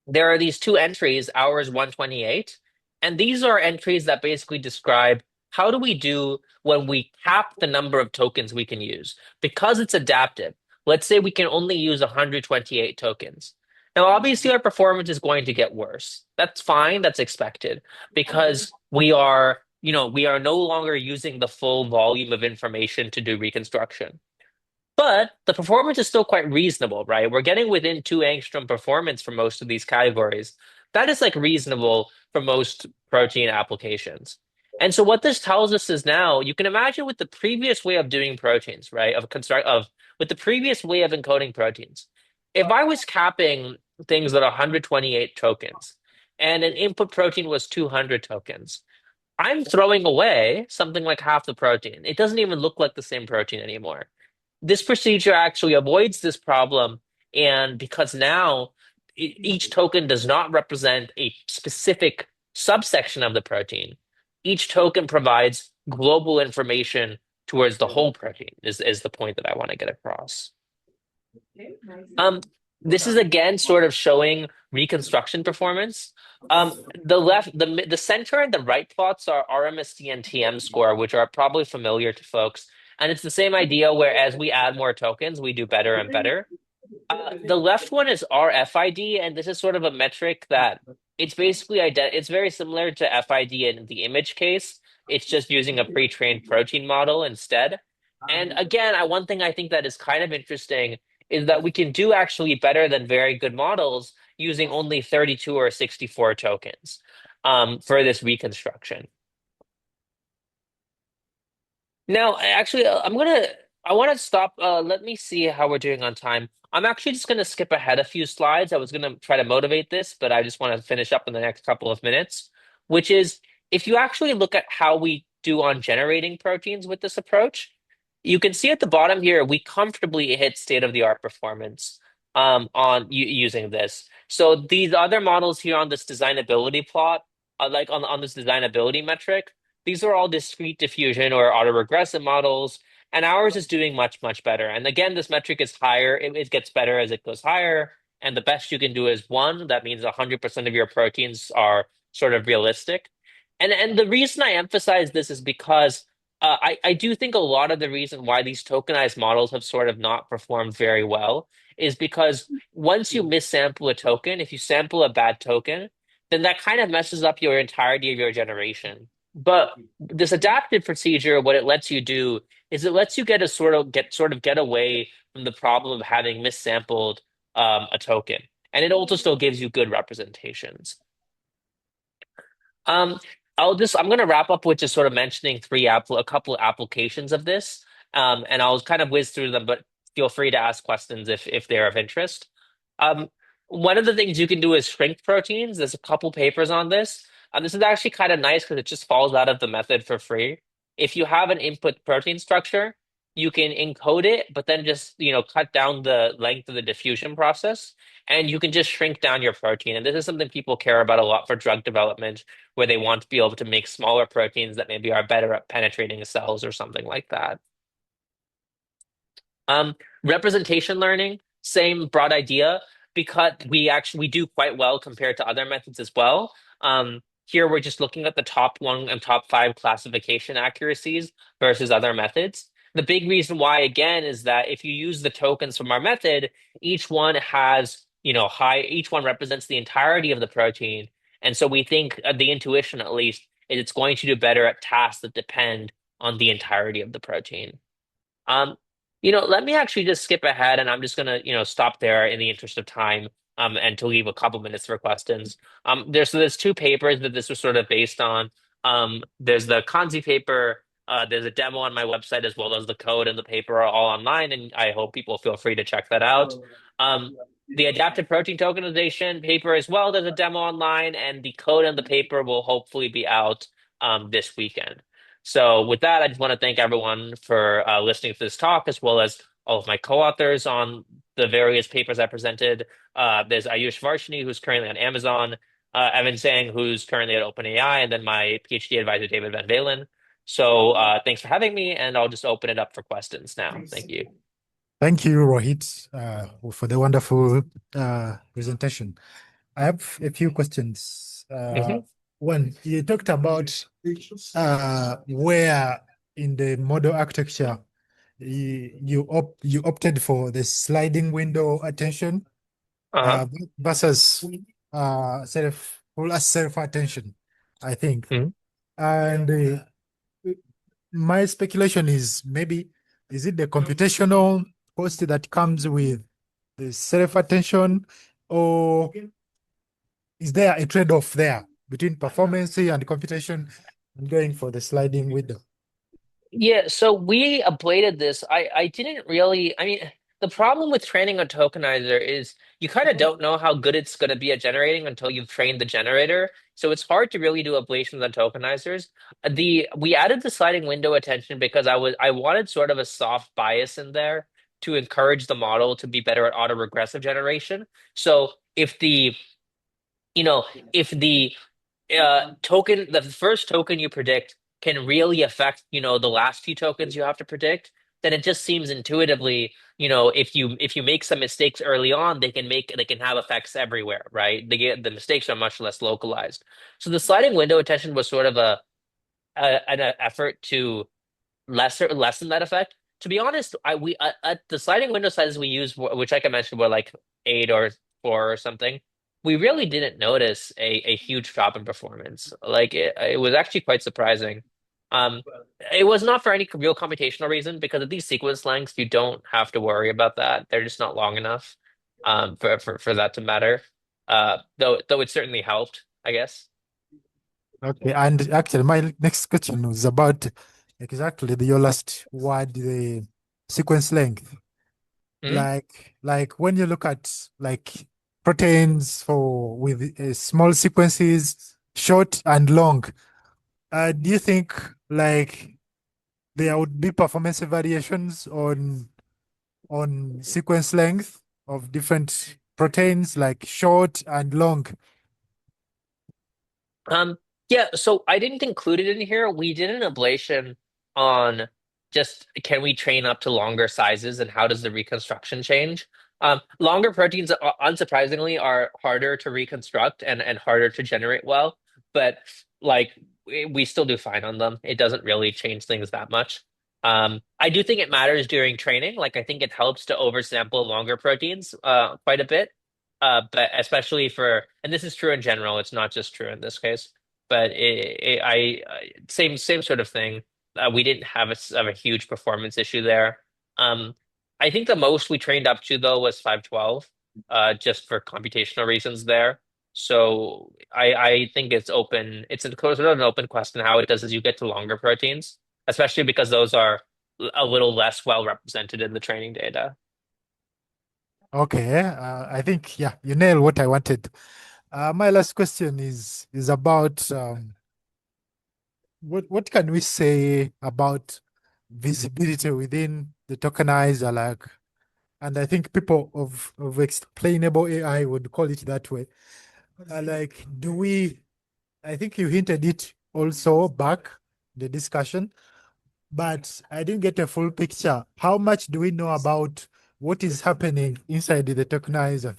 there are these two entries, hours 128, and these are entries that basically describe how do we do when we cap the number of tokens we can use. Because it's adaptive, let's say we can only use 128 tokens. Now, obviously, our performance is going to get worse. That's fine, that's expected, because we are no longer using the full volume of information to do reconstruction. But the performance is still quite reasonable, right? We're getting within 2 angstrom performance for most of these categories. That is like reasonable for most protein applications. And so what this tells us is now you can imagine with the previous way of doing proteins, right? With the previous way of encoding proteins. If I was capping things at 128 tokens and an input protein was 200 tokens, I'm throwing away something like half the protein. It doesn't even look like the same protein anymore. This procedure actually avoids this problem, and because now each token does not represent a specific subsection of the protein, each token provides global information towards the whole protein, is the point that I want to get across. Um, this is again sort of showing reconstruction performance. The center and the right plots are RMSD and TM score, which are probably familiar to folks. And it's the same idea where as we add more tokens, we do better and better. The left one is RFID, and this is sort of a metric that it's basically it's very similar to FID in the image case. It's just using a pre-trained protein model instead. And again, one thing I think that is kind of interesting is that we can do actually better than very good models using only 32 or 64 tokens for this reconstruction. Now, actually, I want to stop. Let me see how we're doing on time. I'm actually just gonna skip ahead a few slides. I was gonna try to motivate this, but I just want to finish up in the next couple of minutes, which is if you actually look at how we do on generating proteins with this approach, you can see at the bottom here, we comfortably hit state-of-the-art performance on using this. So these other models here on this designability plot, like on this designability metric, these are all discrete diffusion or autoregressive models, and ours is doing much, much better. And again, this metric is higher. It gets better as it goes higher. And the best you can do is one. That means 100% of your proteins are sort of realistic. And the reason I emphasize this is because I do think a lot of the reason why these tokenized models have sort of not performed very well is because once you missample a token, if you sample a bad token, then that kind of messes up your entirety of your generation. But this adaptive procedure, what it lets you do is it lets you get away from the problem of having missampled a token, and it also still gives you good representations. Um, I'm gonna wrap up with just sort of mentioning a couple of applications of this, and I'll kind of whiz through them, but feel free to ask questions if they're of interest. Um, One of the things you can do is shrink proteins. There's a couple papers on this. This is actually kind of nice because it just falls out of the method for free. If you have an input protein structure, you can encode it, but then just cut down the length of the diffusion process, and you can just shrink down your protein. And this is something people care about a lot for drug development where they want to be able to make smaller proteins that maybe are better at penetrating cells or something like that. Um, Representation learning, same broad idea, because we do quite well compared to other methods as well. Here we're just looking at the top one and top five classification accuracies versus other methods. The big reason why, again, is that if you use the tokens from our method, each one has, each one represents the entirety of the protein. And so we think the intuition, at least, is it's going to do better at tasks that depend on the entirety of the protein. Um, Let me actually just skip ahead and I'm just gonna, stop there in the interest of time, and to leave a couple minutes for questions. There's two papers that this was sort of based on. There's the Kanzi paper, there's a demo on my website as well as the code and the paper are all online, and I hope people feel free to check that out. Um, the adaptive protein tokenization paper as well, there's a demo online, and the code and the paper will hopefully be out this weekend. So with that, I just want to thank everyone for listening to this talk, as well as all of my co-authors on the various papers I presented. There's Ayush Varshney, who's currently on Amazon, Evan Zhang, who's currently at OpenAI, and then my PhD advisor, David Van Valen. So thanks for having me, and I'll just open it up for questions now. Thank you. Thank you, Rohit, for the wonderful presentation. I have a few questions. Mhm. One, you talked about where in the model architecture you opted for the sliding window attention Uh-huh. versus full self attention, I think. Mhm. And my speculation is maybe is it the computational cost that comes with the self attention, or is there a trade-off there between performance and computation and going for the sliding window? Yeah, so we ablated this. I didn't really, I mean, the problem with training a tokenizer is you kind of don't know how good it's going to be at generating until you've trained the generator. So it's hard to really do ablations on tokenizers. The we added the sliding window attention because I wanted sort of a soft bias in there to encourage the model to be better at autoregressive generation. So if the you know if the the first token you predict can really affect, the last few tokens you have to predict, then it just seems intuitively, if you make some mistakes early on, they can have effects everywhere, right? The mistakes are much less localized. So the sliding window attention was sort of an effort to lessen that effect. To be honest, we at the sliding window sizes we use, which like I mentioned were like 8 or 4 or something. We really didn't notice a huge drop in performance. Like it was actually quite surprising. Um, it was not for any real computational reason because at these sequence lengths, you don't have to worry about that. They're just not long enough for that to matter. Though it certainly helped, I guess. Okay, and actually, my next question was about exactly your last word, the sequence length. Mhm. Like when you look at like proteins for with small sequences, short and long, do you think like there would be performance variations on sequence length of different proteins, like short and long? Um, yeah, so I didn't include it in here. We did an ablation on just can we train up to longer sizes and how does the reconstruction change? Longer proteins, unsurprisingly, are harder to reconstruct and harder to generate well, but like we still do fine on them. It doesn't really change things that much. I do think it matters during training. Like I think it helps to oversample longer proteins quite a bit. But especially and this is true in general, it's not just true in this case. But same sort of thing. We didn't have a huge performance issue there. Um, I think the most we trained up to though was 512, just for computational reasons there. So I think it's open. It's sort of an open question how it does as you get to longer proteins, especially because those are a little less well represented in the training data. Okay, I think yeah, you nailed what I wanted. My last question is about what can we say about visibility within the tokenizer, like, and I think people of explainable AI would call it that way. Like, do we? I think you hinted it also back the discussion, but I didn't get a full picture. How much do we know about what is happening inside the tokenizer?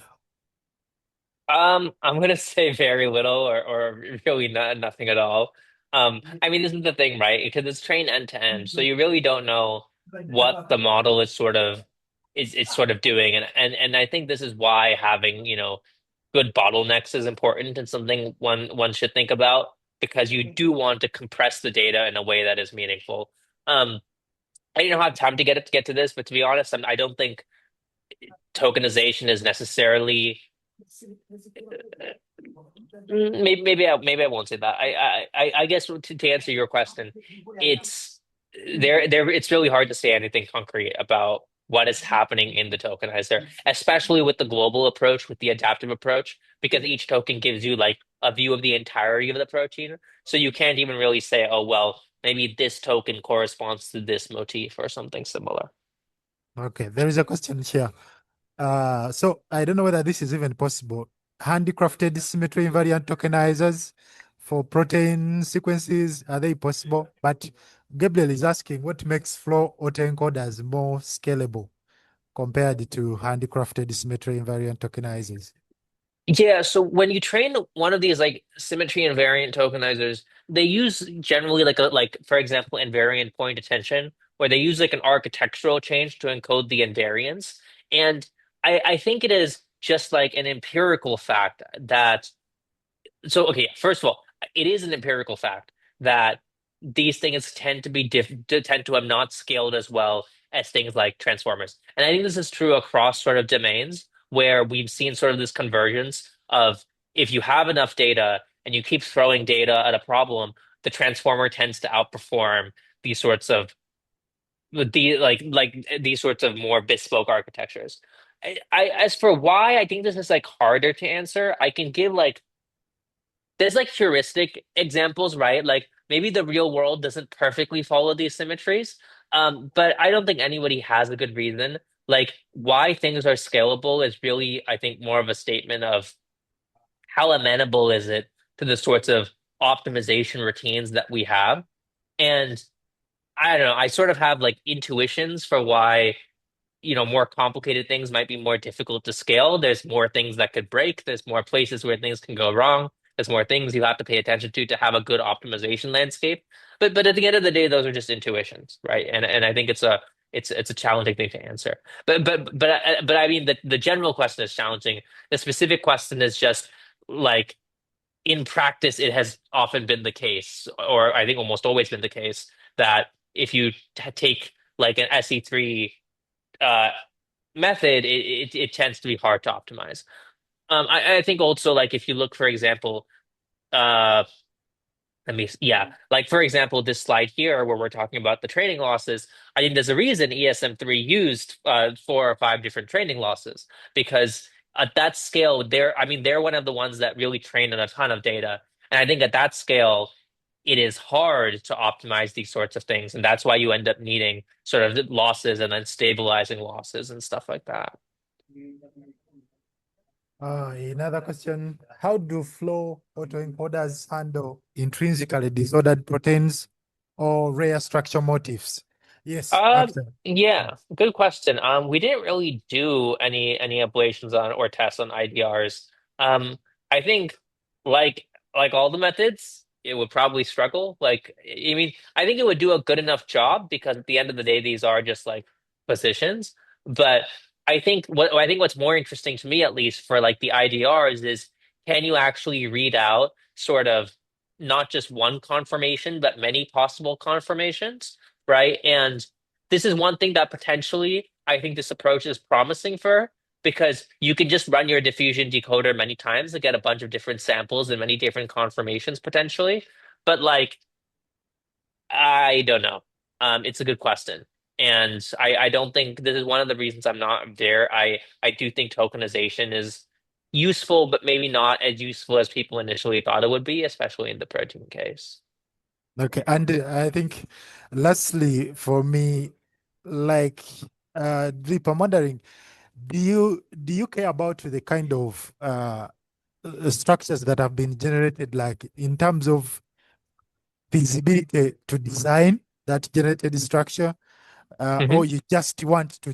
I'm gonna say very little or really nothing at all. I mean, this is the thing, right? Because it's trained end to end, so you really don't know what the model is sort of doing, and I think this is why having, good bottlenecks is important and something one should think about because you do want to compress the data in a way that is meaningful. Um, I don't have time to get to this, but to be honest, I don't think tokenization is necessarily. Maybe I won't say that. I guess to answer your question, it's it's really hard to say anything concrete about what is happening in the tokenizer, especially with the global approach, with the adaptive approach, because each token gives you like a view of the entirety of the protein. So you can't even really say, oh well, maybe this token corresponds to this motif or something similar. Okay, there is a question here. So I don't know whether this is even possible. Handcrafted symmetry invariant tokenizers for protein sequences, are they possible? But Gabriel is asking what makes flow autoencoders more scalable compared to handcrafted symmetry invariant tokenizers. Yeah, so when you train one of these like symmetry invariant tokenizers, they use generally like for example invariant point attention, where they use like an architectural change to encode the invariance. And I think it is just like an empirical fact that okay, first of all, it is an empirical fact that these things tend to have not scaled as well as things like transformers. And I think this is true across sort of domains where we've seen sort of this convergence of if you have enough data and you keep throwing data at a problem, the transformer tends to outperform these sorts of with the like these sorts of more bespoke architectures. As for why, I think this is like harder to answer. I can give like there's like heuristic examples, right? Like maybe the real world doesn't perfectly follow these symmetries. But I don't think anybody has a good reason. Like why things are scalable is really, I think, more of a statement of how amenable is it to the sorts of optimization routines that we have. And I don't know, I sort of have like intuitions for why more complicated things might be more difficult to scale. There's more things that could break. There's more places where things can go wrong. There's more things you have to pay attention to have a good optimization landscape. But at the end of the day, those are just intuitions, right? And I think it's a challenging thing to answer. But I mean the general question is challenging. The specific question is just like in practice, it has often been the case, or I think almost always been the case, that if you take like an SE3 uh, method, it tends to be hard to optimize. I think also like if you look, for example, uh, yeah, like for example, this slide here where we're talking about the training losses, I think there's a reason ESM3 used 4 or 5 different training losses because at that scale, I mean, they're one of the ones that really train on a ton of data, and I think at that scale, it is hard to optimize these sorts of things, and that's why you end up needing sort of losses and then stabilizing losses and stuff like that. Another question, how do flow autoencoders handle intrinsically disordered proteins or rare structure motifs? Yes, Um, after. yeah, good question. We didn't really do any ablations on or tests on IDRs. I think like like all the methods, it would probably struggle. Like, I mean, I think it would do a good enough job because at the end of the day, these are just like positions. But I think what's more interesting to me, at least for like the IDRs, is can you actually read out sort of not just one conformation, but many possible conformations, right? And this is one thing that potentially I think this approach is promising for because you can just run your diffusion decoder many times to get a bunch of different samples and many different conformations potentially. But like, I don't know. It's a good question. And I don't think this is one of the reasons I'm not there. I do think tokenization is useful, but maybe not as useful as people initially thought it would be, especially in the protein case. Okay, and I think lastly for me, like Deep, I'm wondering, do you care about the kind of structures that have been generated, like in terms of feasibility to design that generated structure, or Mhm. you just want to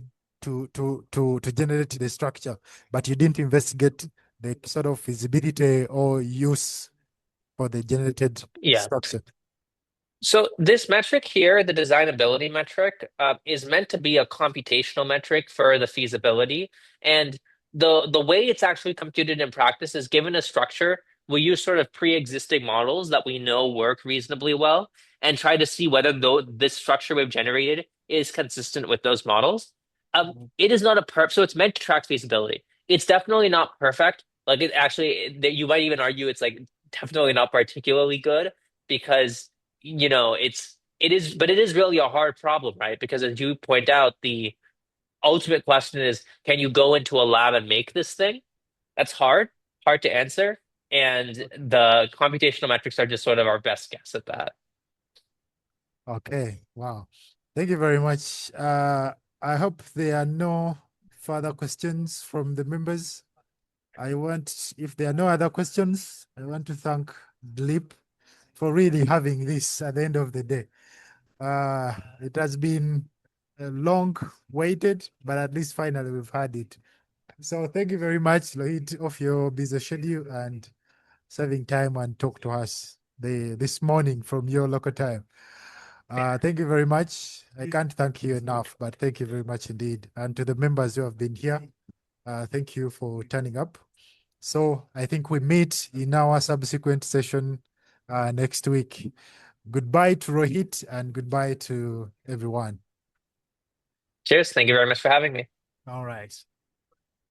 generate the structure, but you didn't investigate the sort of feasibility or use for the generated Yeah. structure? So this metric here, the designability metric, is meant to be a computational metric for the feasibility. And the way it's actually computed in practice is given a structure, we use sort of pre-existing models that we know work reasonably well and try to see whether this structure we've generated is consistent with those models. It is not a so it's meant to track feasibility. It's definitely not perfect. Like it actually, you might even argue it's like definitely not particularly good because but it is really a hard problem, right? Because as you point out, the ultimate question is, can you go into a lab and make this thing? That's hard to answer. And the computational metrics are just sort of our best guess at that. Okay, wow. Thank you very much. I hope there are no further questions from the members. If there are no other questions, I want to thank Dilip for really having this at the end of the day. It has been a long waited, but at least finally we've had it. So thank you very much, Rohit, of your busy schedule and saving time and talk to us this morning from your local time. Thank you very much. I can't thank you enough, but thank you very much indeed. And to the members who have been here, thank you for turning up. So I think we meet in our subsequent session next week. Goodbye to Rohit and goodbye to everyone. Cheers. Thank you very much for having me. All right.